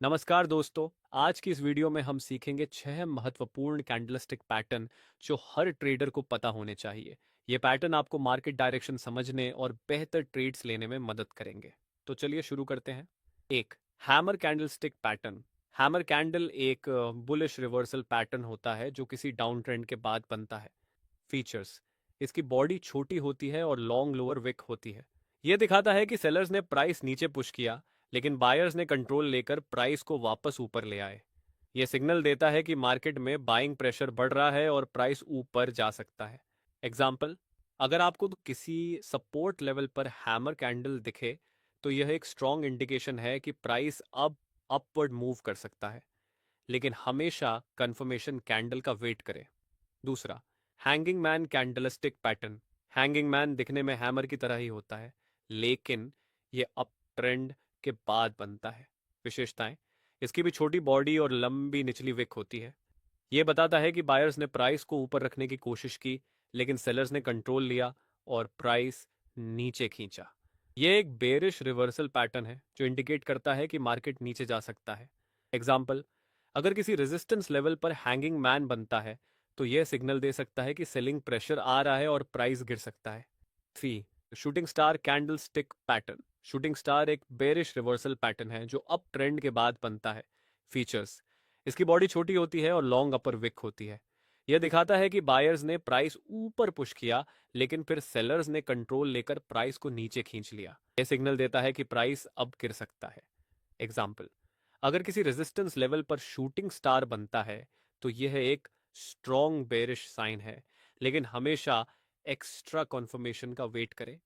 नमस्कार दोस्तों। आज की इस वीडियो में हम सीखेंगे 6 महत्वपूर्ण कैंडलस्टिक पैटर्न जो हर ट्रेडर को पता होने चाहिए। ये पैटर्न आपको मार्केट डायरेक्शन समझने और बेहतर ट्रेड्स लेने में मदद करेंगे। तो चलिए शुरू करते हैं। एक, hammer candlestick pattern. Hammer candle एक बुलिश रिवर्सल पैटर्न होता है जो किसी डाउन ट्रेंड के बाद बनता है। फीचर्स: इसकी बॉडी छोटी होती है और लॉन्ग लोअर विक होती है। यह दिखाता है कि सेलर्स ने प्राइस नीचे पुश किया, लेकिन बायर्स ने कंट्रोल लेकर प्राइस को वापस ऊपर ले आए। यह सिग्नल देता है कि मार्केट में बाइंग प्रेशर बढ़ रहा है और प्राइस ऊपर जा सकता है। एग्जाम्पल: अगर आपको तो किसी सपोर्ट लेवल पर हैमर कैंडल दिखे, तो यह एक स्ट्रॉन्ग इंडिकेशन है कि प्राइस अब अपवर्ड मूव कर सकता है, लेकिन हमेशा कंफर्मेशन कैंडल का वेट करें। दूसरा, hanging man candlestick pattern. Hanging man दिखने में हैमर की तरह ही होता है, लेकिन ये अप ट्रेंड के बाद बनता है। विशेषताएं: इसकी भी छोटी बॉडी और लंबी निचली विक होती है। ये बताता है कि बायर्स ने प्राइस को ऊपर रखने की कोशिश की, लेकिन सेलर्स ने कंट्रोल लिया और प्राइस नीचे खींचा। यह एक बेरिश रिवर्सल पैटर्न है जो इंडिकेट करता है कि मार्केट नीचे जा सकता है। एग्जाम्पल: अगर किसी रेजिस्टेंस लेवल पर हैंगिंग मैन बनता है, तो यह सिग्नल दे सकता है कि सेलिंग प्रेशर आ रहा है और प्राइस गिर सकता है। 3, shooting star candle stick pattern. Shooting star एक बेरिश रिवर्सल पैटर्न है जो अप ट्रेंड के बाद बनता है। फीचर्स: इसकी बॉडी छोटी होती है और लॉन्ग अपर विक होती है। यह दिखाता है कि बायर्स ने प्राइस ऊपर पुश किया, लेकिन फिर सेलर्स ने कंट्रोल लेकर प्राइस को नीचे खींच लिया। यह सिग्नल देता है कि प्राइस अब गिर सकता है। एग्जाम्पल: अगर किसी रेजिस्टेंस लेवल पर शूटिंग स्टार बनता है, तो यह एक स्ट्रॉन्ग बेरिश साइन है, लेकिन हमेशा एक्स्ट्रा कॉन्फर्मेशन का वेट करें।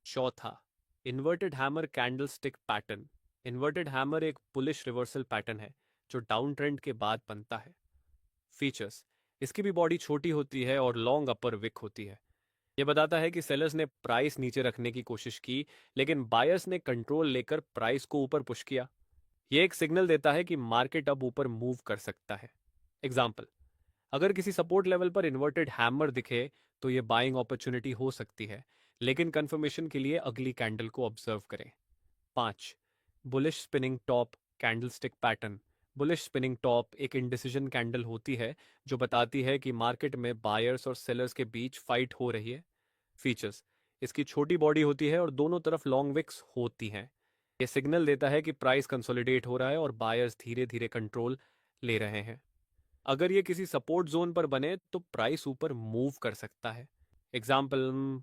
चौथा, inverted hammer candlestick pattern. Inverted hammer एक बुलिश रिवर्सल पैटर्न है जो डाउन ट्रेंड के बाद बनता है। फीचर्स: इसकी भी बॉडी छोटी होती है और लॉन्ग अपर विक होती है। यह बताता है कि सेलर्स ने प्राइस नीचे रखने की कोशिश की, लेकिन बायर्स ने कंट्रोल लेकर प्राइस को ऊपर पुश किया। यह एक सिग्नल देता है कि मार्केट अब ऊपर मूव कर सकता है। एग्जाम्पल: अगर किसी सपोर्ट लेवल पर इन्वर्टेड हैमर दिखे, तो यह बाइंग अपॉर्चुनिटी हो सकती है, लेकिन कंफर्मेशन के लिए अगली कैंडल को ऑब्जर्व करें। 5, bullish spinning top candlestick pattern. Bullish spinning top एक इंडिसीजन कैंडल होती है जो बताती है कि मार्केट में बायर्स और सेलर्स के बीच फाइट हो रही है। फीचर्स: इसकी छोटी बॉडी होती है और दोनों तरफ लॉन्ग विक्स होती हैं। यह सिग्नल देता है कि प्राइस कंसोलिडेट हो रहा है और बायर्स धीरे धीरे कंट्रोल ले रहे हैं। अगर ये किसी सपोर्ट जोन पर बने, तो प्राइस ऊपर मूव कर सकता है। एग्जाम्पल: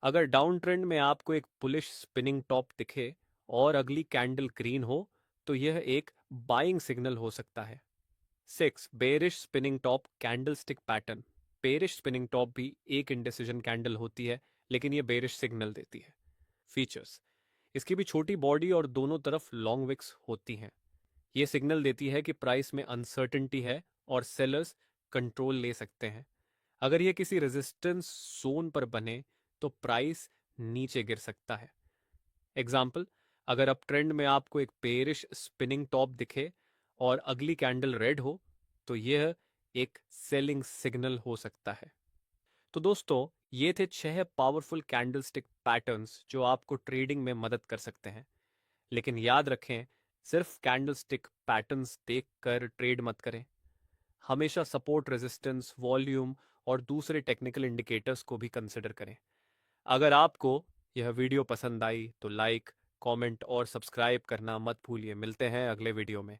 अगर डाउन ट्रेंड में आपको एक बुलिश स्पिनिंग टॉप दिखे और अगली कैंडल ग्रीन हो, तो यह एक बाइंग सिग्नल हो सकता है। 6, bearish spinning top candlestick pattern. Bearish spinning top भी एक इंडिसीजन कैंडल होती है, लेकिन यह बेरिश सिग्नल देती है। फीचर्स: इसकी भी छोटी बॉडी और दोनों तरफ लॉन्ग विक्स होती हैं। यह सिग्नल देती है कि प्राइस में अनसर्टेनिटी है और सेलर्स कंट्रोल ले सकते हैं। अगर यह किसी रेजिस्टेंस जोन पर बने, तो प्राइस नीचे गिर सकता है। एग्जाम्पल: अगर अप ट्रेंड में आपको एक बेरिश स्पिनिंग टॉप दिखे और अगली कैंडल रेड हो, तो यह एक सेलिंग सिग्नल हो सकता है। तो दोस्तों, ये थे 6 पावरफुल कैंडलस्टिक पैटर्न्स जो आपको ट्रेडिंग में मदद कर सकते हैं। लेकिन याद रखें, सिर्फ कैंडलस्टिक पैटर्न्स देखकर ट्रेड मत करें। हमेशा सपोर्ट, रेजिस्टेंस, वॉल्यूम और दूसरे टेक्निकल इंडिकेटर्स को भी कंसिडर करें। अगर आपको यह वीडियो पसंद आई तो लाइक, कमेंट और सब्सक्राइब करना मत भूलिए। मिलते हैं अगले वीडियो में।